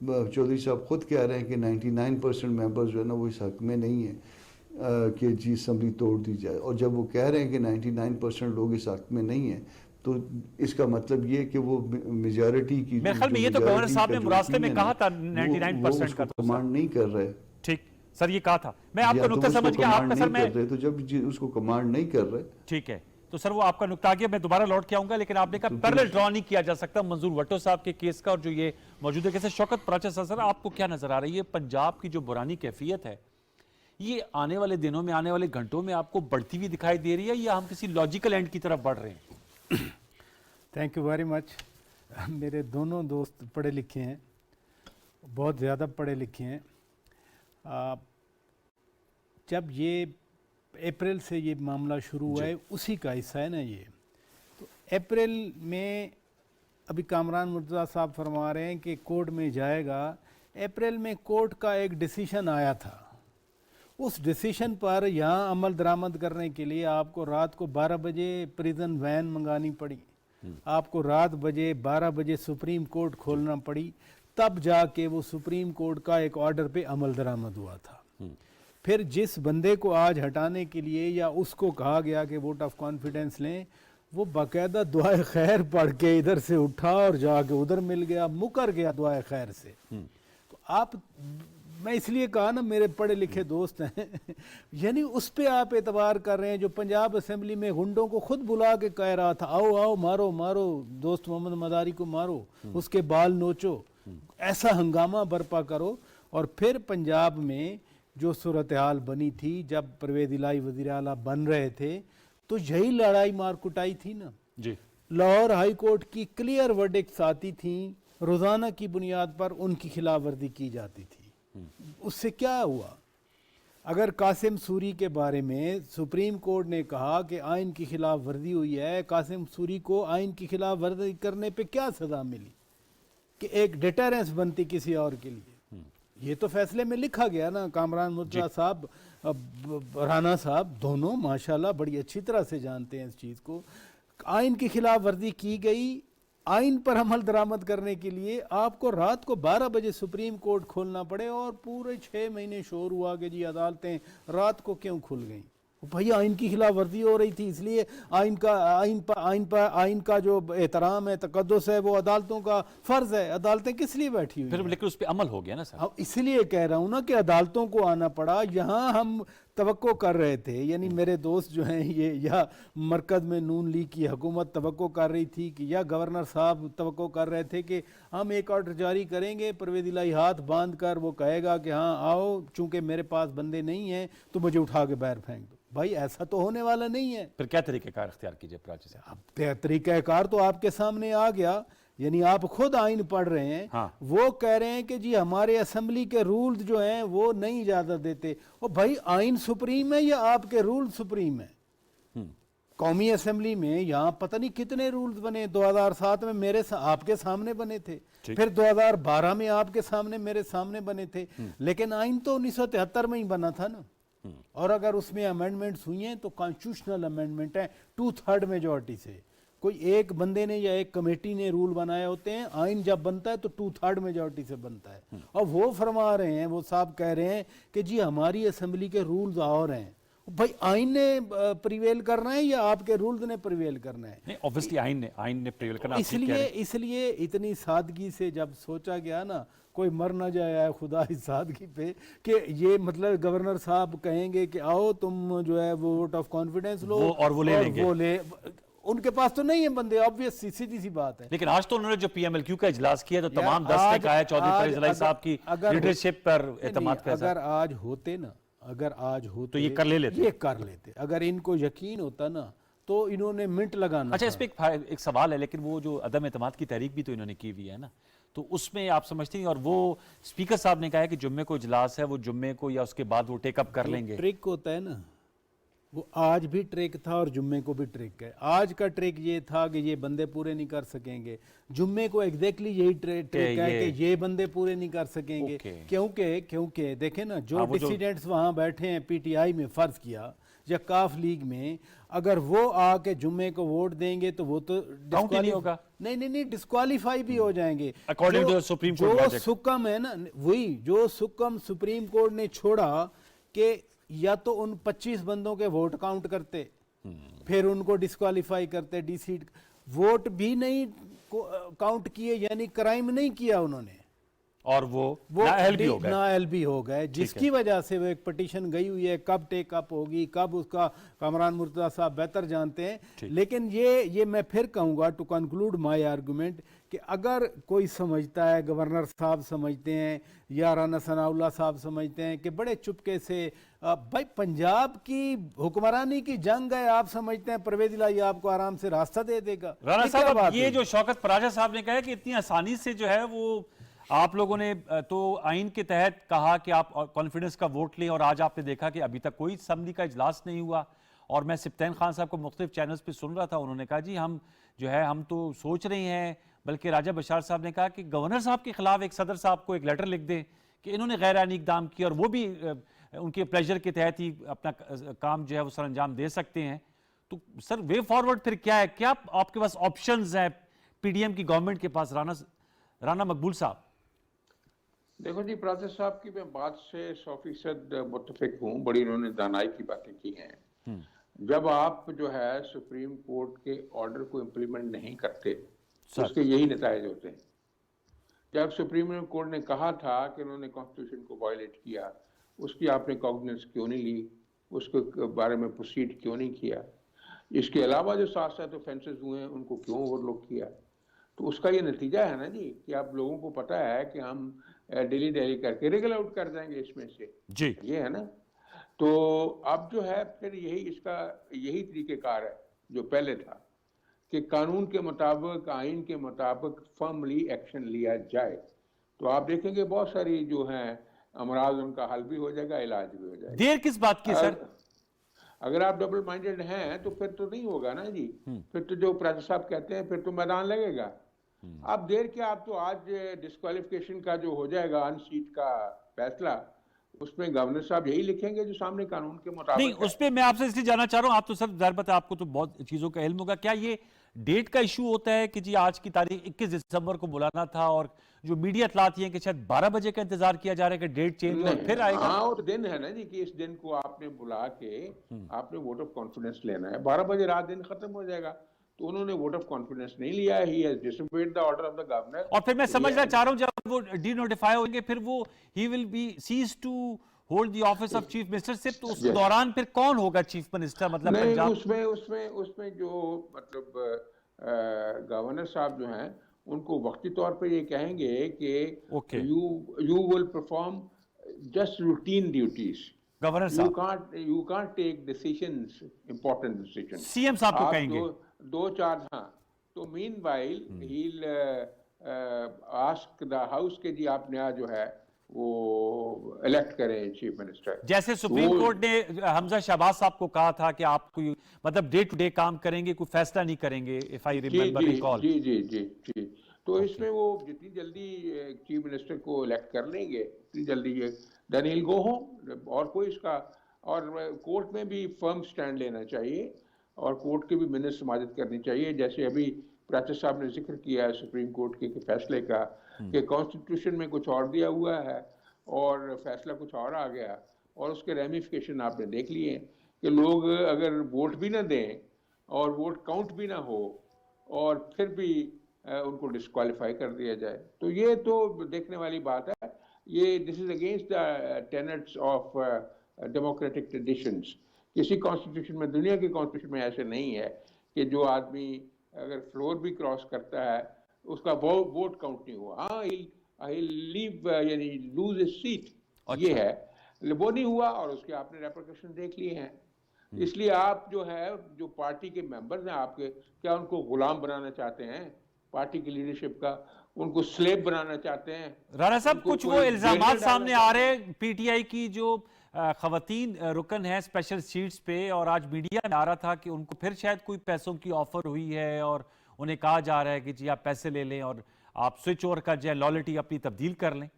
چودھری صاحب خود کہہ رہے ہیں کہ 99% ممبرز جو ہے نا وہ اس حق میں نہیں ہیں کہ جی اسمبلی توڑ دی جائے، اور جب وہ کہہ رہے ہیں کہ 99% لوگ اس حق میں نہیں ہیں تو اس کا مطلب یہ کہ وہ میجارٹی کی میرے خیال میں یہ تو گورنر صاحب نے مراسلے میں کہا تھا 99% کا تو کمانڈ نہیں کر رہے. ٹھیک سر، یہ کہا تھا. میں آپ کا نقطہ سمجھ گیا. آپ کا سر میں تو جب اس کو کمانڈ نہیں کر رہے، ٹھیک ہے تو سر وہ آپ کا نقطہ آ گیا. میں دوبارہ لوٹ کے آؤں گا، لیکن آپ نے کہا پیرلل ڈرا نہیں کیا جا سکتا منظور بھٹو صاحب کے کیس کا اور جو یہ موجودہ کیس ہے. شوکت پراچا صاحب، سر آپ کو کیا نظر آ رہی ہے پنجاب کی جو بحرانی کیفیت ہے یہ آنے والے دنوں میں، آنے والے گھنٹوں میں آپ کو بڑھتی ہوئی دکھائی دے رہی ہے یا ہم کسی لاجیکل اینڈ کی طرف بڑھ رہے ہیں؟ Thank you very much. میرے دونوں دوست پڑھے لکھے ہیں، بہت زیادہ پڑھے لکھے ہیں. جب یہ اپریل سے یہ معاملہ شروع ہوا ہے اسی کا حصہ ہے نا یہ. تو اپریل میں ابھی کامران مرتضیٰ صاحب فرما رہے ہیں کہ کورٹ میں جائے گا. اپریل میں کورٹ کا ایک ڈیسیشن آیا تھا. اس ڈیسیشن پر یہاں عمل درآمد کرنے کے لیے آپ کو رات کو 12 بجے پریزن وین منگانی پڑی، آپ کو رات 12 بجے سپریم کورٹ کھولنا پڑی، تب جا کے وہ سپریم کورٹ کا ایک آرڈر پہ عمل درآمد ہوا تھا. پھر جس بندے کو آج ہٹانے کے لیے یا اس کو کہا گیا کہ ووٹ آف کانفیڈنس لیں، وہ باقاعدہ دعائے خیر پڑھ کے ادھر سے اٹھا اور جا کے ادھر مل گیا، مکر گیا دعائے خیر سے. تو آپ، میں اس لیے کہا نا میرے پڑھے لکھے دوست ہیں یعنی اس پہ آپ اعتبار کر رہے ہیں جو پنجاب اسمبلی میں گنڈوں کو خود بلا کے کہہ رہا تھا آؤ آؤ مارو مارو دوست محمد مداری کو مارو، اس کے بال نوچو، ایسا ہنگامہ برپا کرو. اور پھر پنجاب میں جو صورتحال بنی تھی جب پرویز الہی وزیر اعلیٰ بن رہے تھے تو یہی لڑائی مار کٹائی تھی نا. جی لاہور ہائی کورٹ کی کلیئر ورڈکٹس آتی تھیں، روزانہ کی بنیاد پر ان کی خلاف ورزی کی جاتی تھی. اس سے کیا ہوا؟ اگر قاسم سوری کے بارے میں سپریم کورٹ نے کہا کہ آئین کی خلاف ورزی ہوئی ہے، قاسم سوری کو آئین کی خلاف ورزی کرنے پہ کیا سزا ملی کہ ایک ڈیٹرنس بنتی کسی اور کے لیے. یہ تو فیصلے میں لکھا گیا نا. کامران مرتضیٰ صاحب، رانا صاحب دونوں ماشاءاللہ بڑی اچھی طرح سے جانتے ہیں اس چیز کو. آئین کی خلاف ورزی کی گئی، آئین پر عمل درآمد کرنے کے لیے آپ کو رات کو 12 بجے سپریم کورٹ کھولنا پڑے اور پورے 6 مہینے شور ہوا کہ جی عدالتیں رات کو کیوں کھل گئیں. بھائی آئین کی خلاف ورزی ہو رہی تھی، اس لیے آئین کا جو احترام ہے، تقدس ہے، وہ عدالتوں کا فرض ہے. عدالتیں کس لیے بیٹھی ہوئی ہیں؟ لیکن اس پہ عمل ہو گیا نا سر. اس لیے کہہ رہا ہوں نا کہ عدالتوں کو آنا پڑا. یہاں ہم توقع کر رہے تھے، یعنی میرے دوست جو ہیں یہ یا مرکز میں نون لیگ کی حکومت توقع کر رہی تھی کہ یا گورنر صاحب توقع کر رہے تھے کہ ہم ایک آرڈر جاری کریں گے، پرویز الہی ہاتھ باندھ کر وہ کہے گا کہ ہاں آؤ، چونکہ میرے پاس بندے نہیں ہیں تو مجھے اٹھا کے باہر پھینک دو. بھائی ایسا تو ہونے والا نہیں ہے. پھر کیا طریقہ کار اختیار کیجئے پراچا صاحب؟ طریقہ کار تو آپ کے سامنے آ گیا. یعنی آپ خود آئین پڑھ رہے ہیں، وہ کہہ رہے ہیں کہ جی ہمارے اسمبلی کے رولز جو ہیں وہ نہیں اجازت دیتے. اور بھائی آئین سپریم ہے یا آپ کے رول سپریم ہے؟ قومی اسمبلی میں یہاں پتہ نہیں کتنے رولز بنے. 2007 میں میرے آپ کے سامنے بنے تھے، پھر 2012 میں آپ کے سامنے میرے سامنے بنے تھے. لیکن آئین تو 1973 میں ہی بنا تھا نا. اور اگر اس میں امینڈمنٹس ہوئی ہیں تو کانسٹیٹیوشنل امینڈمنٹ ہے 2/3 میجورٹی سے. کوئی ایک بندے نے یا ایک کمیٹی نے رول بنائے ہوتے ہیں. آئین جب بنتا ہے تو 2/3 میجورٹی سے بنتا ہے. اور وہ فرما رہے ہیں، وہ صاحب کہہ رہے ہیں کہ جی ہماری اسمبلی کے رولز اور ہیں. بھائی آئین نے پریویل کرنا ہے یا آپ کے رولز نے پریویل کرنا ہے؟ نہیں، اوبویسلی آئین نے پریویل کرنا. اس لیے اتنی سادگی سے جب سوچا گیا نا، کوئی مر نہ جائے ہے خدا اس سادگی پہ کہ یہ مطلب گورنر صاحب کہیں گے کہ آؤ تم جو ہے وہ ووٹ آف کانفیڈنس لو اور وہ لے لیں گے. ان کے پاس تو نہیں ہے بندے، آبویس سیدھی سی بات ہے. لیکن آج تو انہوں نے جو پی ایم ایل کیو کا اجلاس کیا تو تمام 10 نے کہا ہے چودھری پرویز الہی صاحب کی لیڈرشپ پر اعتماد کا. اگر آج ہوتے تو یہ کر لیتے. اگر ان کو یقین ہوتا نا تو انہوں نے منٹ لگانا. اچھا، اس پہ ایک سوال ہے، لیکن وہ جو عدم اعتماد کی تحریک بھی تو انہوں نے کی ہوئی ہے نا، تو اس میں آپ سمجھتے ہیں، اور وہ اسپیکر صاحب نے کہا ہے کہ جمعے کو اجلاس ہے، وہ جمعے کو یا اس کے بعد وہ ٹیک اپ کر لیں گے. ٹرک ہوتا ہے نا، وہ آج بھی ٹرک تھا اور جمعے کو بھی ٹرک ہے. آج کا ٹرک یہ تھا کہ یہ بندے پورے نہیں کر سکیں گے. جمعے کو ایگزیکٹلی یہی ٹرک ہے کہ یہ بندے پورے نہیں کر سکیں گے. کیونکہ دیکھیں نا، جو ڈیسیڈنٹس وہاں بیٹھے ہیں پی ٹی آئی میں، فرض کیا یا کاف لیگ میں اگر وہ آ کے جمعے کو ووٹ دیں گے تو وہ تو نہیں ہوگا. نہیں ڈسکوالیفائی بھی ہو جائیں گے. According to the Supreme Court جو verdict. سکم ہے نا, وہی جو سکم سپریم کورٹ نے چھوڑا کہ یا تو ان 25 بندوں کے ووٹ کاؤنٹ کرتے, پھر ان کو ڈسکوالیفائی کرتے, ڈی سیٹ ووٹ بھی نہیں کاؤنٹ کیے, یعنی کرائم نہیں کیا انہوں نے, اور وہ نااہل بھی ہو گئے. نااہل بھی ہو گئے, جس کی وجہ سے وہ ایک پٹیشن گئی ہوئی ہے. کب ٹیک اپ ہوگی, کب اس کا کامران مرتضیٰ صاحب بہتر جانتے ہیں. لیکن یہ میں پھر کہوں گا ٹو کنکلوڈ مائی آرگومنٹ کہ اگر کوئی سمجھتا ہے, گورنر صاحب سمجھتے ہیں یا رانا ثناء اللہ صاحب سمجھتے ہیں کہ بڑے چپکے سے بھائی پنجاب کی حکمرانی کی جنگ ہے, آپ سمجھتے ہیں پرویز الہی آپ کو آرام سے راستہ دے دے گا. رانا صاحب یہ جو شوکت پراجا صاحب نے کہا کہ اتنی آسانی سے جو ہے وہ آپ لوگوں نے تو آئین کے تحت کہا کہ آپ کانفیڈنس کا ووٹ لیں, اور آج آپ نے دیکھا کہ ابھی تک کوئی اسمبلی کا اجلاس نہیں ہوا. اور میں سبطین خان صاحب کو مختلف چینلز پہ سن رہا تھا, انہوں نے کہا جی ہم جو ہے ہم تو سوچ رہے ہیں, بلکہ راجہ بشار صاحب نے کہا کہ گورنر صاحب کے خلاف ایک صدر صاحب کو ایک لیٹر لکھ دیں کہ انہوں نے غیر آئینی اقدام کیا, اور وہ بھی ان کے پلیجر کے تحت ہی اپنا کام جو ہے وہ سر انجام دے سکتے ہیں. تو سر وے فارورڈ پھر کیا ہے, کیا آپ کے پاس آپشنز ہیں پی ڈی ایم کی گورنمنٹ کے پاس؟ رانا مقبول صاحب. دیکھو جی, پراجا صاحب کی میں بات سے 100% متفق ہوں, بڑی انہوں نے دانائی کی باتیں کی ہیں. جب آپ جو ہے سپریم کورٹ کے آرڈر کو امپلیمنٹ نہیں کرتے اس کے یہی نتائج ہوتے ہیں. جب سپریم کورٹ نے کہا تھا کہ انہوں نے کانسٹیٹیوشن کو وائلیٹ کیا, اس کی آپ نے کاگنیزنس کیوں نہیں لی, اس کے بارے میں پروسیڈ کیوں نہیں کیا, اس کے علاوہ جو ساتھ ساتھ اوفینسز ہوئے ہیں ان کو کیوں اوور لک کیا؟ تو اس کا یہ نتیجہ ہے نا جی کہ آپ لوگوں کو پتہ ہے کہ ہم ڈیلی کر کے ریگل آؤٹ کر دیں گے اس میں سے, جی یہ ہے نا. تو اب جو ہے پھر یہی طریقہ کار ہے جو پہلے تھا کہ قانون کے مطابق, آئین کے مطابق فرملی ایکشن لیا جائے. تو آپ دیکھیں گے بہت ساری جو ہیں امراض ان کا حل بھی ہو جائے گا, علاج بھی ہو جائے گا. دیر کس بات کی سر؟ اگر آپ ڈبل مائنڈڈ ہیں تو پھر تو نہیں ہوگا نا جی, پھر تو جو پراجا صاحب کہتے ہیں پھر تو میدان لگے گا. اب دیر کیا, آپ تو آج ڈسکوالیفیکیشن کا جو ہو جائے گا ان سیٹ کا فیصلہ, اس میں گورنر صاحب یہی لکھیں گے جو سامنے قانون کے مطابق نہیں, اس پہ میں آپ سے اس لیے جانا چاہ رہا ہوں, آپ تو سر ظاہر بات ہے آپ کو تو بہت چیزوں کا علم ہوگا. کیا یہ ڈیٹ کا ایشو ہوتا ہے کہ جی آج کی تاریخ 21 دسمبر کو بلانا تھا, اور جو میڈیا اطلاعات یہ ہیں کہ شاید 12 بجے کا انتظار کیا جا رہا ہے کہ ڈیٹ چینج ہو پھر آئے گا؟ ہاں, اور دن ہے نا جی کہ اس دن کو آپ نے بلا کے آپ نے ووٹ آف کانفیڈنس لینا ہے, 12 بجے رات دن ختم ہو جائے گا. تو انہوں نے ووٹ آف کانفیڈنس نہیں لیا, he has disobeyed the order of the governor. اور پھر میں سمجھنا چاہ رہا ہوں جب وہ ڈی نوٹیفائی ہوں گے پھر وہ he will be cease to hold the office of chief ministership, تو اس دوران پھر کون ہوگا چیف منسٹر؟ مطلب نہیں, اس میں جو مطلب گورنر صاحب جو ہیں ان کو وقتی طور پہ یہ کہیں گے کہ you will perform just routine duties. Governor صاحب you can't take decisions, important decisions. C M صاحب کو کہیں گے 2-4. ہاں, تو meanwhile he'll ask the house کہ جی آپ نیا جو ہے وہ الیکٹ کریں چیف منسٹر. جیسے سپریم کورٹ نے حمزہ شہباز صاحب کو کہا تھا کہ آپ کوئی مطلب ڈے ٹو ڈے کام کریں گے, کوئی فیصلہ نہیں کریں گے, if I remember recall. جی. تو اس میں وہ جتنی جلدی چیف منسٹر کو الیکٹ کر لیں گے اتنی جلدی then he'll go home. اور کوئی اس کا, اور کورٹ میں بھی فرم سٹینڈ لینا چاہیے اور کورٹ کے بھی منٹ سماجت کرنی چاہیے. جیسے ابھی پراچا صاحب نے ذکر کیا ہے سپریم کورٹ کے فیصلے کا کہ کانسٹیٹیوشن میں کچھ اور دیا ہوا ہے اور فیصلہ کچھ اور آ گیا, اور اس کے ریمیفیکیشن آپ نے دیکھ لیے کہ لوگ اگر ووٹ بھی نہ دیں اور ووٹ کاؤنٹ بھی نہ ہو اور پھر بھی ان کو ڈسکوالیفائی کر دیا جائے, تو یہ تو دیکھنے والی بات ہے. یہ this is against the tenets of democratic traditions. کسی کانسٹیٹیوشن میں, دنیا کے کانسٹیٹیوشن میں ایسے نہیں ہے کہ جو آدمی اگر فلور بھی کراس کرتا ہے اس کا ووٹ کاؤنٹ نہیں ہوا, ہاں لیو یعنی لوز اے سیٹ, یہ ہے, وہ نہیں ہوا اور اس کے آپ نے ریپرکیشن دیکھ لیے ہیں. اس لیے آپ جو ہے جو پارٹی کے ممبرز ہیں آپ کے, کیا ان کو غلام بنانا چاہتے ہیں پارٹی کی لیڈرشپ کا, ان کو سلیب بنانا چاہتے ہیں؟ رانا صاحب کچھ وہ الزامات سامنے آ رہے ہیں پی ٹی آئی کی جو خواتین رکن ہیں اسپیشل سیٹس پہ, اور آج میڈیا میں آ رہا تھا کہ ان کو پھر شاید کوئی پیسوں کی آفر ہوئی ہے اور انہیں کہا جا رہا ہے کہ جی آپ پیسے لے لیں اور آپ سوئچ اوور کا جو ہے لائلٹی اپنی تبدیل کر لیں.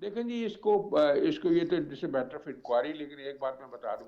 دیکھیں جی اس کو یہ تو it's a matter of inquiry, لیکن ایک بات میں بتا دوں,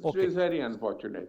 Okay. It's very unfortunate.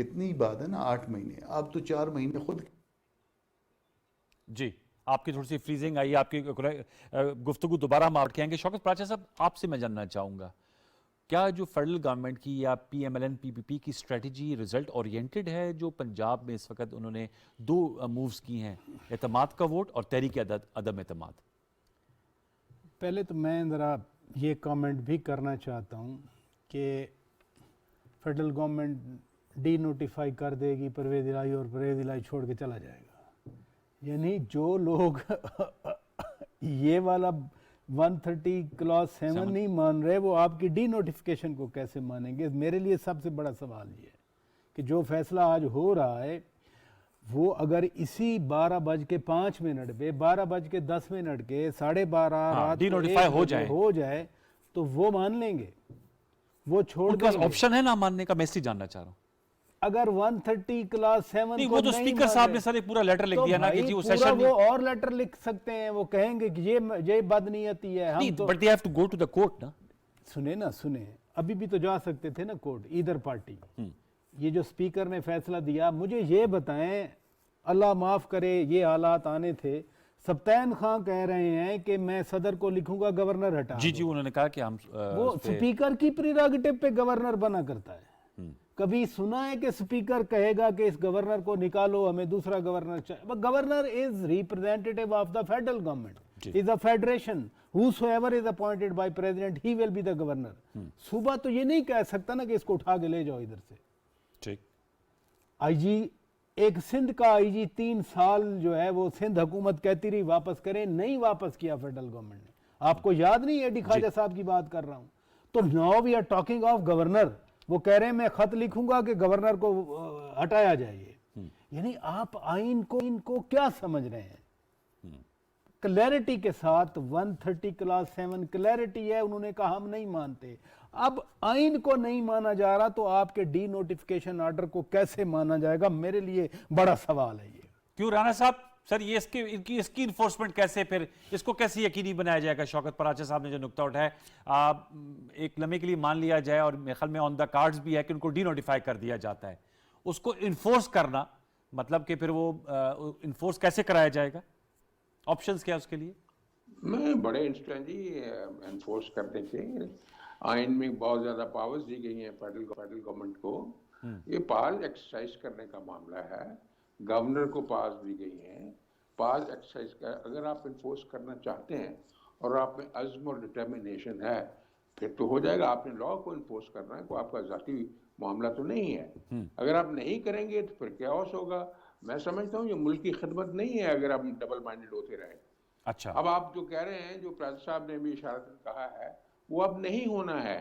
اتنی بات ہے نا 8 مہینے، اب تو 4 مہینے خود. جی آپ کی تھوڑی سی فریزنگ آئی، آپ کی گفتگو دوبارہ ہم آؤٹ کہیں گے. شوکت پراچا صاحب آپ سے میں جاننا چاہوں گا، کیا جو فیڈرل گورنمنٹ کی یا P M L N P P P کی اسٹریٹجی رزلٹ اورینٹڈ ہے جو پنجاب میں اس وقت انہوں نے 2 مووز کی ہیں، اعتماد کا ووٹ اور تحریک عدم اعتماد؟ پہلے تو میں ذرا یہ کامنٹ بھی کرنا چاہتا ہوں کہ فیڈرل گورنمنٹ ڈی نوٹیفائی کر دے گی پرویز الہی اور پرویز الہی چھوڑ کے چلا جائے گا. یعنی جو لوگ یہ والا 130 کلاس 7 نہیں مان رہے وہ آپ کی ڈی نوٹیفیکیشن کو کیسے مانیں گے؟ میرے لیے سب سے بڑا سوال یہ ہے کہ جو فیصلہ آج ہو رہا ہے وہ اگر اسی 12:05 پہ 12:10 کے 12:30 رات ڈی کو نوٹیفائی 1 بجے ہو جائے تو وہ مان لیں گے، وہ چھوڑ ان کے پاس دیں گے. آپشن ہے نہ ماننے کا؟ میں اس سے جاننا چاہ رہا ہوں. اگر 130 کلاس 7 نہیں کو وہ تو نہیں اسپیکر صاحب مانے نے سر ایک پورا لیٹر لکھ تو دیا نا کہ بھائی جی وہ پورا سیشن وہ اور لیٹر لکھ سکتے ہیں، وہ کہیں گے کہ یہ بدنیتی ہے. ہم تو but they have to go to the court نا. سنیں ابھی بھی تو جا سکتے تھے نا کورٹ، ادھر پارٹی. یہ جو اسپیکر نے فیصلہ دیا، مجھے یہ بتائیں، اللہ معاف کرے یہ حالات آنے تھے، سبطین خان کہہ رہے ہیں کہ میں صدر کو لکھوں گا گورنر ہٹا جی جی انہوں نے کہا کہ ہم وہ اسپیکر کی پریراگیٹو پہ گورنر بنا کرتا ہے. کبھی سنا ہے کہ اسپیکر کہے گا کہ اس گورنر کو نکالو ہمیں دوسرا گورنر چاہیے؟ Governor is representative of the federal government, is a federation. whosoever is appointed by president he will be the governor. صوبہ تو یہ نہیں کہہ سکتا نا کہ اس کو اٹھا کے لے جاؤ ادھر سے. ٹھیک. آئی جی ایک سندھ کا آئی جی 3 سال جو ہے وہ سندھ حکومت کہتی رہی واپس کریں، نہیں واپس کیا فیڈرل گورنمنٹ نے. آپ کو یاد نہیں ہے ڈی خواجہ صاحب کی بات کر رہا ہوں. تو now we are talking of governor. وہ کہہ رہے ہیں میں خط لکھوں گا کہ گورنر کو ہٹایا جائے. یعنی آپ آئین کو کیا سمجھ رہے ہیں؟ کلیئرٹی کے ساتھ 130 کلاس 7 کلیئرٹی ہے، انہوں نے کہا ہم نہیں مانتے. اب آئین کو نہیں مانا جا رہا تو آپ کے ڈی نوٹیفیکیشن آرڈر کو کیسے مانا جائے گا؟ میرے لیے بڑا سوال ہے یہ. کیوں رانا صاحب سر یہ اس کی انفورسمنٹ کیسے، پھر اس کو کیسے یقینی بنایا جائے گا؟ شوکت پراچا صاحب نے جو نکتہ اٹھایا ایک لمحے کے لیے مان لیا جائے اور میرے خیال میں آن دا کارڈز بھی ہے کہ ان کو ڈی نوٹیفائی کر دیا جاتا ہے، اس کو انفورس کرنا مطلب کہ پھر وہ انفورس کیسے کرایا جائے گا؟ آپشنز کیا اس کے لیے؟ میں بڑے انسٹنٹ جی انفورس کرنے کے آئین میں بہت زیادہ پاورز دی گئی ہیں فیڈرل گورنمنٹ کو. یہ پاورز ایکسرسائز کرنے کا معاملہ ہے. گورنر کو پاورز دی گئی ہیں، پاورز ایکسرسائز کا. اگر آپ انفورس کرنا چاہتے ہیں اور آپ میں عزم اور ڈٹرمنیشن ہے پھر تو ہو جائے گا. آپ نے لاء کو انفورس کرنا ہے، کوئی آپ کا ذاتی معاملہ تو نہیں ہے. اگر آپ نہیں کریں گے تو پھر کیوس ہوگا. میں سمجھتا ہوں یہ ملک کی خدمت نہیں ہے اگر آپ ڈبل مائنڈڈ ہوتے رہے. اچھا اب آپ جو کہہ رہے ہیں، جو پریزیڈنٹ صاحب نے بھی اشارتاً کہا ہے، وہ اب نہیں ہونا ہے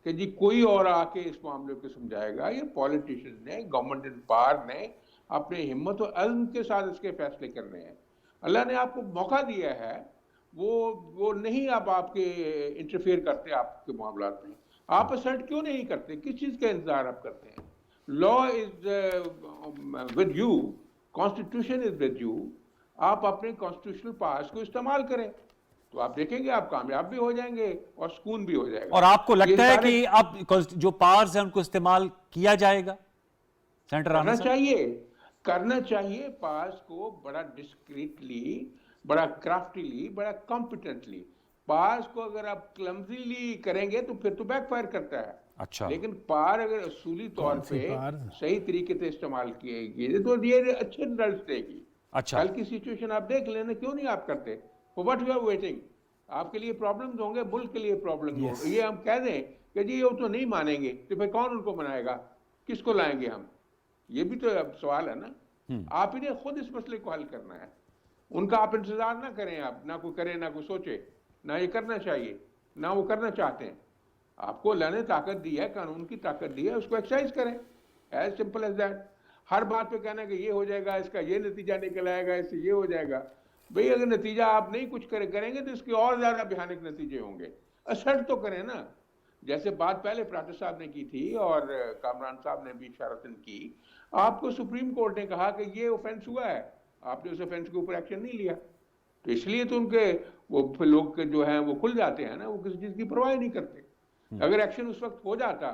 کہ جی کوئی اور آ کے اس معاملے کو سمجھائے گا. یہ پولیٹیشن نے، گورنمنٹ ان پاور نے اپنے ہمت و عزم کے ساتھ اس کے فیصلے کرنے ہیں. اللہ نے آپ کو موقع دیا ہے، وہ نہیں آپ کے انٹرفیئر کرتے آپ کے معاملات میں. آپ اسرٹ کیوں نہیں کرتے؟ کس چیز کا انتظار آپ کرتے ہیں؟ Law is with you, constitution is with you. آپ اپنے کانسٹیٹیوشنل پاورز کو استعمال کریں تو آپ دیکھیں گے آپ کامیاب بھی ہو جائیں گے اور سکون بھی ہو جائے گا. اور آپ کو لگتا ہے کہ اب جو پاورز ہیں ان کو استعمال کیا جائے گا؟ سینٹر کرنا چاہیے پاورز کو بڑا ڈسکریٹلی، بڑا کرافٹیلی، بڑا کمپیٹنٹلی. پاورز کو اگر آپ کلمزیلی کریں گے تو پھر تو بیک فائر کرتا ہے. اچھا لیکن پاور اگر اصولی طور پہ صحیح طریقے سے استعمال کیے گی تو یہ اچھے رزلٹس دے گی. اچھا کل کی سچویشن آپ دیکھ لینا، کیوں نہیں آپ کرتے؟ For what you are waiting؟ آپ کے لیے پرابلمز ہوں گے، ملک کے لیے پرابلمز ہوں گے. یہ ہم کہہ دیں کہ جی وہ تو نہیں مانیں گے تو پھر کون ان کو منائے گا؟ کس کو لائیں گے ہم؟ یہ بھی تو اب سوال ہے نا. آپ انہیں خود اس مسئلے کو حل کرنا ہے. ان کا آپ انتظار نہ کریں. آپ نہ کوئی کرے نہ کوئی سوچے. نہ یہ کرنا چاہیے نہ وہ کرنا چاہتے ہیں. آپ کو اللہ نے طاقت دی ہے، قانون کی طاقت دی ہے، اس کو ایکسرسائز کریں. As simple as that. ہر بات پہ کہنا کہ یہ ہو جائے گا، اس کا یہ نتیجہ نکل آئے گا، اس سے یہ ہو جائے گا. بھئی اگر نتیجہ آپ نہیں کچھ کریں گے تو اس کے اور زیادہ بھیانک نتیجے ہوں گے. اسرٹ تو کریں نا. جیسے بات پہلے پراٹر صاحب نے کی تھی اور کامران صاحب نے بھی اشارتاً کی. آپ کو سپریم کورٹ نے کہا کہ یہ اوفینس ہوا ہے، آپ نے اس اوفینس کے اوپر ایکشن نہیں لیا. تو اس لیے تو ان کے وہ لوگ جو ہیں وہ کھل جاتے ہیں نا، وہ کسی چیز کی پرواہ نہیں کرتے. اگر ایکشن اس وقت ہو جاتا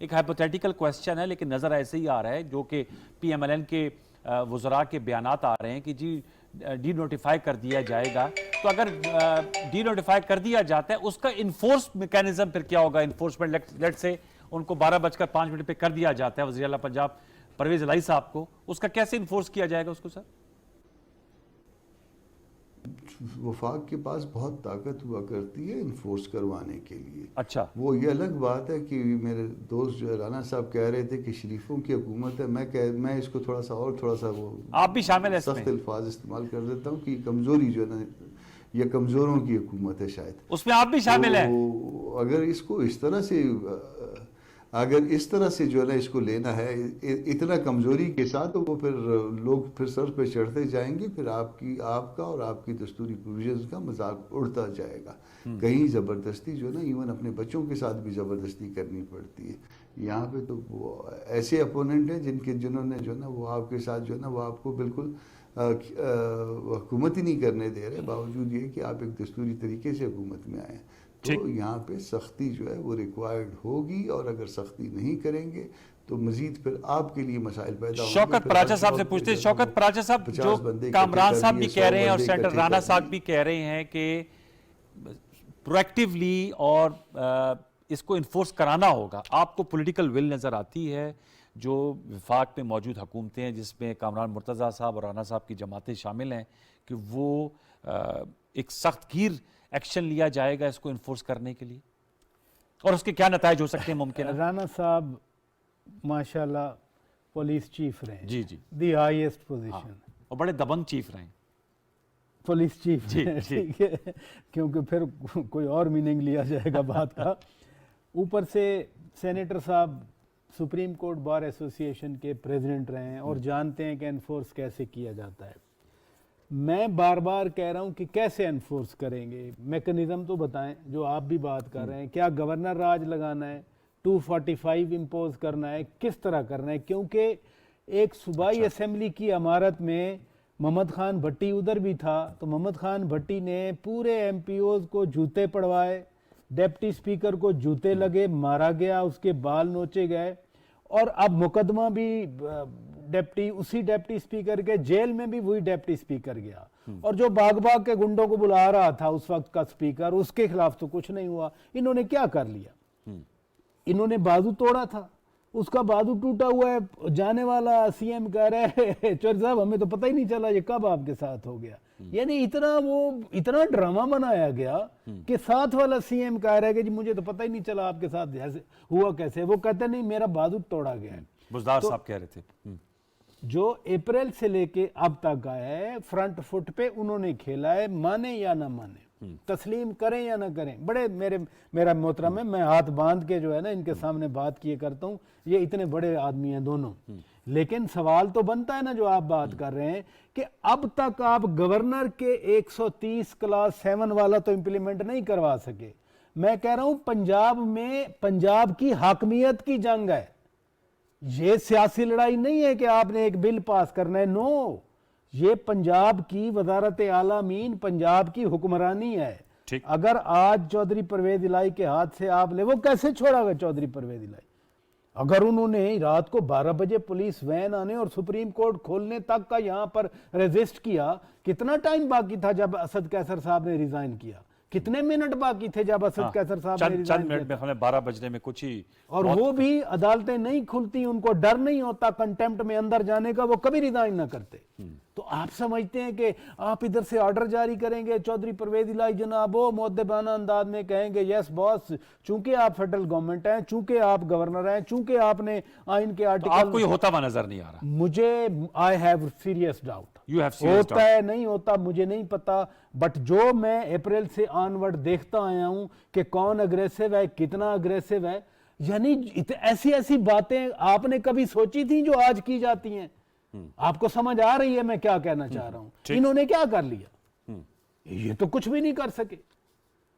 ایک ہائپوتھیٹیکل کویسچن ہے لیکن نظر ایسے ہی آ رہا ہے جو کہ پی ایم ایل این کے وزراء کے بیانات آ رہے ہیں کہ جی ڈی نوٹیفائی کر دیا جائے گا. تو اگر ڈی نوٹیفائی کر دیا جاتا ہے اس کا انفورس میکینزم پھر کیا ہوگا؟ انفورسمنٹ لیٹ سے ان کو 12:05 پہ کر دیا جاتا ہے وزیر اعلیٰ پنجاب پرویز الہی صاحب کو, اس کا کیسے انفورس کیا جائے گا اس کو سر؟ وفاق کے پاس بہت طاقت ہوا کرتی ہے انفورس کروانے کے لیے. اچھا, وہ یہ الگ بات ہے کہ میرے دوست جو رانا صاحب کہہ رہے تھے کہ شریفوں کی حکومت ہے, میں اس کو تھوڑا سا وہ آپ بھی شامل ہیں اس میں, سخت الفاظ استعمال کر دیتا ہوں کہ کمزوری جو ہے نا یہ کمزوروں کی حکومت ہے شاید, اس میں آپ بھی شامل ہیں. اگر اس کو اس طرح سے جو ہے نا اس کو لینا ہے اتنا کمزوری کے ساتھ, تو وہ پھر لوگ پھر سر پہ چڑھتے جائیں گے, پھر آپ کا اور آپ کی دستوری پروویژنز کا مذاق اڑتا جائے گا. کہیں زبردستی جو ہے نا ایون اپنے بچوں کے ساتھ بھی زبردستی کرنی پڑتی ہے. یہاں پہ تو وہ ایسے اپوننٹ ہیں جنہوں نے جو ہے نا وہ آپ کے ساتھ جو ہے نا وہ آپ کو بالکل حکومت ہی نہیں کرنے دے رہے, باوجود یہ کہ آپ ایک دستوری طریقے سے حکومت میں آئے. تو یہاں پہ سختی جو ہے وہ ریکوائرڈ ہوگی, اور اگر سختی نہیں کریں گے تو مزید پھر آپ کے لیے مسائل پیدا ہوں گے. شوکت پراچا صاحب سے پوچھتے ہیں. شوکت پراچا صاحب, جو کامران صاحب بھی کہہ رہے ہیں اور سینیٹر رانا صاحب بھی کہہ رہے ہیں کہ پرویکٹیولی اور اس کو انفورس کرانا ہوگا, آپ کو پولیٹیکل ول نظر آتی ہے جو وفاق میں موجود حکومتیں ہیں جس میں کامران مرتضیٰ صاحب اور رانا صاحب کی جماعتیں شامل ہیں, کہ وہ ایک سخت گیر ایکشن لیا جائے گا اس کو انفورس کرنے کے لیے, اور اس کے کیا نتائج ہو سکتے ہیں ممکن ہے؟ رانا صاحب ماشاءاللہ پولیس چیف رہے, جی جی, دی ہائیسٹ پوزیشن, اور بڑے دبنگ چیف رہے ہیں. پولیس چیف, ٹھیک ہے, کیونکہ پھر کوئی اور میننگ لیا جائے گا بات کا. اوپر سے سینیٹر صاحب سپریم کورٹ بار ایسوسی ایشن کے پریزیڈنٹ رہے ہیں اور جانتے ہیں کہ انفورس کیسے کیا جاتا ہے. میں بار بار کہہ رہا ہوں کہ کیسے انفورس کریں گے, میکنزم تو بتائیں جو آپ بھی بات کر رہے ہیں. کیا گورنر راج لگانا ہے, 245 امپوز کرنا ہے, کس طرح کرنا ہے؟ کیونکہ ایک صوبائی اسمبلی کی عمارت میں محمد خان بھٹی ادھر بھی تھا, تو محمد خان بھٹی نے پورے ایم پی اوز کو جوتے پڑوائے, ڈیپٹی سپیکر کو جوتے لگے, مارا گیا, اس کے بال نوچے گئے, اور اب مقدمہ بھی اسی ڈیپٹی سپیکر کے, جیل میں بھی وہی ڈیپٹی سپیکر گیا, اور جو باغ کے گنڈوں کو بلا رہا تھا اس وقت کا سپیکر, اس کے خلاف تو کچھ نہیں ہوا. انہوں نے کیا کر لیا؟ انہوں نے بازو توڑا تھا, اس کا بازو ٹوٹا ہوا ہے, جانے والا سی ایم کہہ رہے ہیں چودھری صاحب ہمیں تو پتہ ہی نہیں چلا یہ کب آپ کے ساتھ ہو گیا. یعنی اتنا ڈرامہ بنایا گیا کہ ساتھ والا سی ایم کہہ رہا ہے کہ جی مجھے تو پتہ ہی نہیں چلا آپ کے ساتھ ہوا کیسے. وہ کہتے نہیں میرا بازو توڑا گیا ہے. بزدار صاحب کہہ رہے تھے جو اپریل سے لے کے اب تک آئے فرنٹ فٹ پہ انہوں نے کھیلا ہے, مانے یا نہ مانے, تسلیم کریں یا نہ کریں. بڑے میرا محترم ہے, میں ہاتھ باندھ کے جو ہے نا ان کے سامنے بات کیے کرتا ہوں, یہ اتنے بڑے آدمی ہیں دونوں, لیکن سوال تو بنتا ہے نا جو آپ بات کر رہے ہیں کہ اب تک آپ گورنر کے 130 کلاس 7 والا تو امپلیمنٹ نہیں کروا سکے. میں کہہ رہا ہوں پنجاب میں پنجاب کی حاکمیت کی جنگ ہے, یہ سیاسی لڑائی نہیں ہے کہ آپ نے ایک بل پاس کرنا ہے. نو, یہ پنجاب کی وزارت اعلیٰ امین, پنجاب کی حکمرانی ہے. اگر آج چودھری پرویز الہی کے ہاتھ سے آپ لے, وہ کیسے چھوڑا گا چودھری پرویز الہی؟ اگر انہوں نے رات کو 12 بجے پولیس وین آنے اور سپریم کورٹ کھولنے تک کا یہاں پر ریزسٹ کیا, کتنا ٹائم باقی تھا جب اسد کیسر صاحب نے ریزائن کیا؟ کتنے منٹ باقی تھے جب اسد کیسر صاحب نے ریزائن کیا؟ چند منٹ میں 12 بجنے میں کچھ ہی, اور وہ بھی عدالتیں نہیں کھلتی, ان کو ڈر نہیں ہوتا کنٹیمپٹ میں اندر جانے کا, وہ کبھی ریزائن نہ کرتے. تو آپ سمجھتے ہیں کہ آپ ادھر سے آرڈر جاری کریں گے, چودھری پرویز الہی جناب وہ مؤدبانہ انداز میں کہیں گے یس باس, چونکہ آپ فیڈرل گورنمنٹ ہیں, چونکہ آپ گورنر ہیں, چونکہ آپ نے آئین کے آرٹیکل, آپ کو یہ ہوتا ہوا نظر نہیں آ رہا؟ مجھے I have serious doubt. ہوتا ہے نہیں ہوتا مجھے نہیں پتا, بٹ جو میں اپریل سے آنورڈ دیکھتا آیا ہوں کہ کون اگریسو ہے, کتنا اگریسو ہے, یعنی ایسی باتیں آپ نے کبھی سوچی تھیں جو آج کی جاتی ہیں؟ آپ کو سمجھ آ رہی ہے میں کیا کہنا چاہ رہا ہوں؟ انہوں نے کیا کر لیا؟ یہ تو کچھ بھی نہیں کر سکے.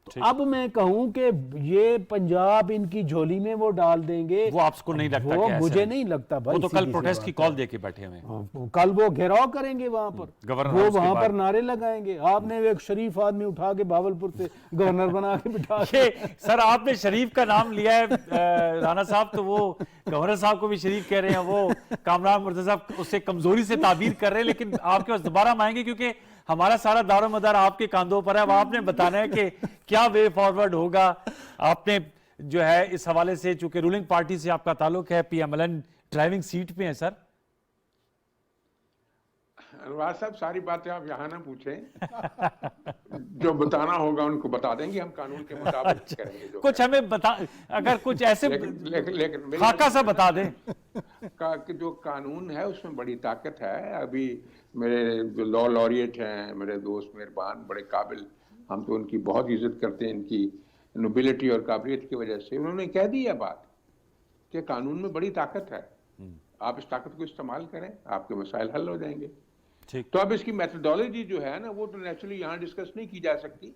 تو اب میں کہوں کہ یہ پنجاب ان کی جھولی میں وہ ڈال دیں گے، وہ آپ کو نہیں لگتا وہ کہ ایسا مجھے ہے؟ نہیں لگتا بھائی، وہ تو کل سیدھی سی پروٹیسٹ کی بات ہے۔ کال دے کے بیٹھے ہوئے ہیں۔ کل وہ گھیراؤ کریں گے وہاں پر، گورنر وہ ہاؤس کے وہاں پر بعد۔ نعرے لگائیں گے۔ آپ نے ایک شریف آدمی اٹھا کے بھاولپور سے گورنر بنا کے بٹھا کے یہ سر آپ نے شریف کا نام لیا ہے رانا صاحب، تو وہ گورنر صاحب کو بھی شریف کہہ رہے ہیں، وہ کامران مرتضی صاحب اسے کمزوری سے تعبیر کر رہے ہیں، لیکن آپ کے پاس دوبارہ ہم آئیں گے کیونکہ ہمارا سارا دار و مدار آپ کے کاندھوں پر ہے۔ اب آپ نے بتانا ہے کہ کیا وے فارورڈ ہوگا۔ آپ نے جو ہے اس حوالے سے، چونکہ رولنگ پارٹی سے آپ کا تعلق ہے، P M L N driving seat پہ ہیں سر۔ انوار صاحب ساری باتیں آپ یہاں نہ پوچھیں، جو بتانا ہوگا ان کو بتا دیں گے، ہم قانون کے مطابق کریں گے۔ جو کچھ ہمیں بتا، اگر کچھ ایسے لیکن خاکہ سا بتا دیں۔ کہ جو قانون ہے اس میں بڑی طاقت ہے۔ ابھی میرے جو لا لوریٹ ہیں، میرے دوست مہربان، بڑے قابل، ہم تو ان کی بہت عزت کرتے ہیں، ان کی نوبلٹی اور قابلیت کی وجہ سے، انہوں نے کہہ دی ہے بات کہ قانون میں بڑی طاقت ہے، آپ اس طاقت کو استعمال کریں، آپ کے مسائل حل ہو جائیں گے۔ ٹھیک، تو اب اس کی میتھڈالوجی جو ہے نا، وہ تو نیچرلی یہاں ڈسکس نہیں کی جا سکتی۔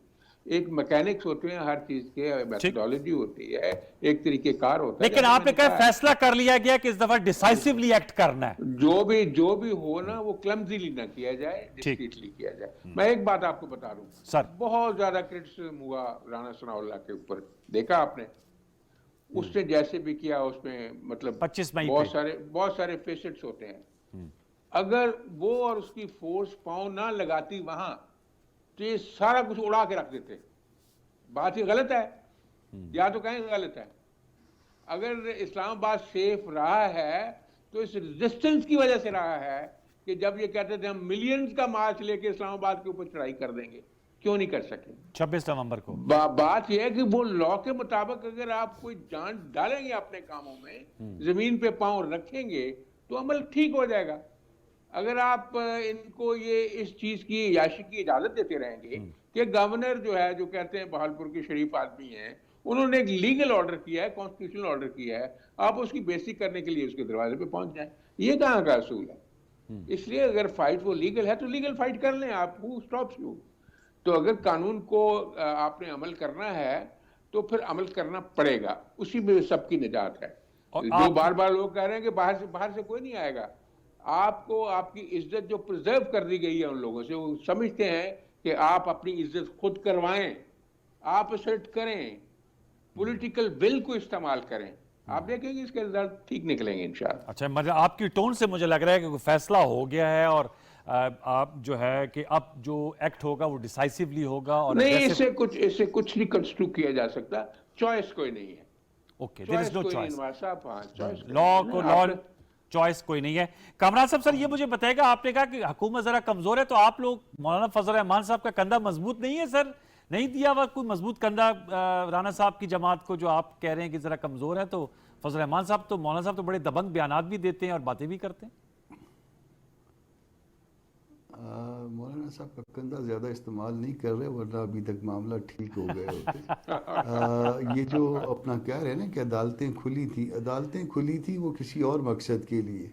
ایک میکینکس ہوتے ہیں ہر چیز کے، میتھڈالوجی ہوتی ہے، ایک طریقہ کار ہوتا ہے۔ لیکن آپ نے کہا فیصلہ کر لیا گیا کہ اس دفعہ ڈیسائسیولی ایکٹ کرنا ہے۔ جو بھی ہو نا، وہ کلمزیلی نہ کیا جائے، ڈسکریٹلی کیا جائے۔ میں ایک بات آپ کو بتا دوں، سر بہت زیادہ کرٹیسزم ہوا رانا ثناء اللہ کے اوپر، دیکھا آپ نے، اس نے جیسے بھی کیا اس میں مطلب 25 مئی بہت سارے فیسٹس ہوتے ہیں۔ اگر وہ اور اس کی فورس پاؤں نہ لگاتی وہاں تو یہ سارا کچھ اڑا کے رکھ دیتے۔ بات یہ غلط ہے، یا تو کہیں غلط ہے۔ اگر اسلام آباد سیف رہا ہے تو اس ریزسٹنس کی وجہ سے رہا ہے کہ جب یہ کہتے تھے ہم ملینز کا مارچ لے کے اسلام آباد کے اوپر چڑھائی کر دیں گے، کیوں نہیں کر سکے؟ 26 نومبر کو بات یہ ہے کہ وہ لا کے مطابق اگر آپ کوئی جان ڈالیں گے اپنے کاموں میں، زمین پہ پاؤں رکھیں گے تو عمل ٹھیک ہو جائے گا۔ اگر آپ ان کو یہ اس چیز کی عیاشی کی اجازت دیتے رہیں گے کہ گورنر جو ہے، جو کہتے ہیں بہاولپور کے شریف آدمی ہیں، انہوں نے ایک لیگل آرڈر کیا ہے، کانسٹیٹیوشنل آرڈر کیا ہے، آپ اس کی بیسک کرنے کے لیے اس کے دروازے پہ پہنچ جائیں، یہ کہاں کا اصول ہے؟ اس لیے اگر فائٹ وہ لیگل ہے تو لیگل فائٹ کر لیں آپ، who stops you؟ تو اگر قانون کو آپ نے عمل کرنا ہے تو پھر عمل کرنا پڑے گا، اسی میں سب کی نجات ہے۔ جو بار بار لوگ کہہ رہے ہیں کہ باہر سے کوئی نہیں آئے گا، آپ کو آپ کی عزت جو پرزرو کر دی گئی ہے ان لوگوں سے، وہ سمجھتے ہیں کہ آپ اپنی عزت خود کروائیں، آپ اسرٹ کریں، پولیٹیکل ول کو استعمال کریں، آپ دیکھیں گے اس کے رزلٹ ٹھیک نکلیں گے انشاءاللہ۔ اچھا، مطلب آپ کی ٹون سے مجھے لگ رہا ہے کہ فیصلہ ہو گیا ہے، اور آپ جو ہے کہ اب جو ایکٹ ہوگا وہ ڈیسائسیولی ہوگا، اور نہیں، اس سے کچھ نہیں کنسٹرو کیا جا سکتا، چوائس کوئی نہیں ہے۔ اوکے، دیر از نو چوائس، لا لا چوائس کوئی نہیں ہے۔ کامران صاحب، سر یہ مجھے بتائے گا، آپ نے کہا کہ حکومت ذرا کمزور ہے، تو آپ لوگ مولانا فضل الرحمان صاحب کا کندھا مضبوط نہیں ہے سر؟ نہیں دیا ہوا کوئی مضبوط کندھا رانا صاحب کی جماعت کو، جو آپ کہہ رہے ہیں کہ ذرا کمزور ہے؟ تو فضل الرحمان صاحب تو، مولانا صاحب تو بڑے دبنگ بیانات بھی دیتے ہیں اور باتیں بھی کرتے ہیں۔ مولانا صاحب کا کندھا زیادہ استعمال نہیں کر رہے، ورنہ ابھی تک معاملہ ٹھیک ہو گئے ہوتے۔ یہ جو اپنا کہہ رہے ہیں نا کہ عدالتیں کھلی تھی وہ کسی اور مقصد کے لیے،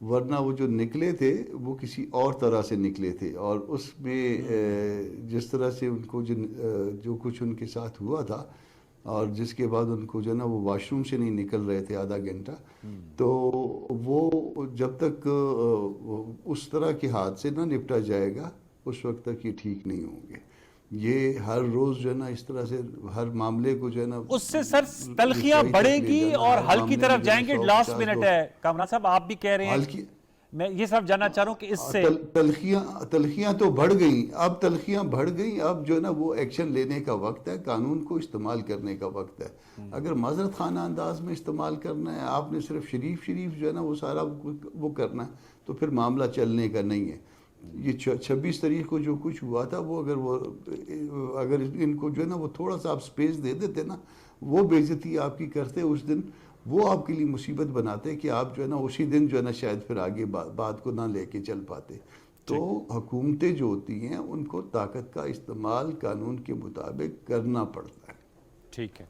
ورنہ وہ جو نکلے تھے وہ کسی اور طرح سے نکلے تھے، اور اس میں جس طرح سے ان کو جو کچھ ان کے ساتھ ہوا تھا، اور جس کے بعد ان کو جو ہے نا وہ واش روم سے نہیں نکل رہے تھے آدھا گھنٹہ، تو وہ جب تک اس طرح کے حادثے نہ نپٹا جائے گا اس وقت تک یہ ٹھیک نہیں ہوں گے۔ یہ ہر روز جو ہے نا اس طرح سے ہر معاملے کو جو ہے نا اس سے سر تلخیاں بڑھیں گی اور حل کی طرف جائیں گے۔ لاسٹ منٹ ہے کامران صاحب، آپ بھی کہہ رہے ہیں، میں یہ صرف جاننا چاہ رہا ہوں کہ اس سے تلخیاں تو بڑھ گئیں، اب تلخیاں بڑھ گئیں، اب جو ہے نا وہ ایکشن لینے کا وقت ہے، قانون کو استعمال کرنے کا وقت ہے۔ اگر معذرت خانہ انداز میں استعمال کرنا ہے، آپ نے صرف شریف جو ہے نا وہ سارا وہ کرنا ہے، تو پھر معاملہ چلنے کا نہیں ہے۔ یہ 26 تاریخ کو جو کچھ ہوا تھا، وہ اگر ان کو جو ہے نا وہ تھوڑا سا آپ سپیس دے دیتے نا، وہ بے عزتی آپ کی کرتے اس دن، وہ آپ کے لیے مصیبت بناتے کہ آپ جو ہے نا اسی دن جو ہے نا شاید پھر آگے بات کو نہ لے کے چل پاتے۔ تو حکومتیں جو ہوتی ہیں ان کو طاقت کا استعمال قانون کے مطابق کرنا پڑتا ہے۔ ٹھیک ہے،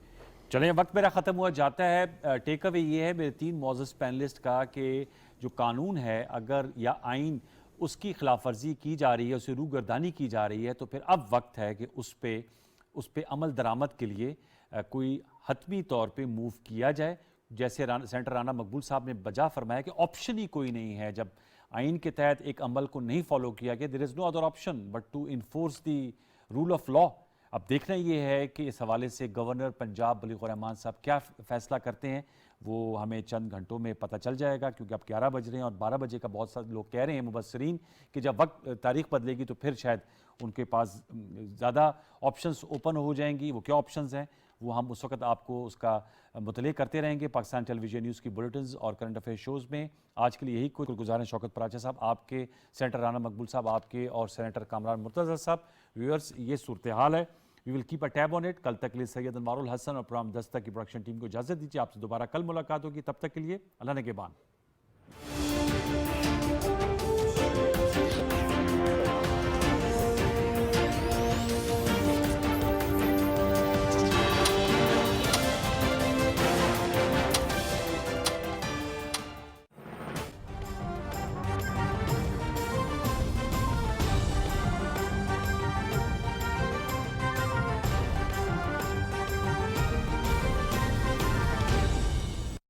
چلیں وقت میرا ختم ہوا جاتا ہے۔ ٹیک اوے یہ ہے میرے 3 معزز پینلسٹ کا کہ جو قانون ہے اگر یا آئین اس کی خلاف ورزی کی جا رہی ہے، اسے روگردانی کی جا رہی ہے، تو پھر اب وقت ہے کہ اس پہ اس پہ عمل درآمد کے لیے کوئی حتمی طور پہ موو کیا جائے. جیسے سینیٹر رانا مقبول صاحب نے بجا فرمایا کہ آپشن ہی کوئی نہیں ہے. جب آئین کے تحت ایک عمل کو نہیں فالو کیا گیا, there is no other option but to enforce the rule of law. اب دیکھنا یہ ہے کہ اس حوالے سے گورنر پنجاب بلیغ الرحمان صاحب کیا فیصلہ کرتے ہیں, وہ ہمیں چند گھنٹوں میں پتہ چل جائے گا, کیونکہ اب 11 بج رہے ہیں اور 12 بجے کا بہت سارے لوگ کہہ رہے ہیں مبصرین کہ جب وقت تاریخ بدلے گی تو پھر شاید ان کے پاس زیادہ آپشنز اوپن ہو جائیں گی. وہ کیا آپشنز ہیں وہ ہم اس وقت آپ کو اس کا مطلع کرتے رہیں گے پاکستان ٹیلی ویژن نیوز کی بلیٹنز اور کرنٹ افیئر شوز میں. آج کے لیے یہی کوئی گزاریں شوکت پراچا صاحب, آپ کے, سینیٹر رانا مقبول صاحب آپ کے, اور سینیٹر کامران مرتضی صاحب. ویورز, یہ صورتحال ہے, we will keep a tab on it. کل تک کے لیے سید انوار الحسن اور پروگرام دستک کی پروڈکشن ٹیم کو اجازت دیجیے. آپ سے دوبارہ کل ملاقات ہوگی, تب تک کے لیے اللہ نگہبان.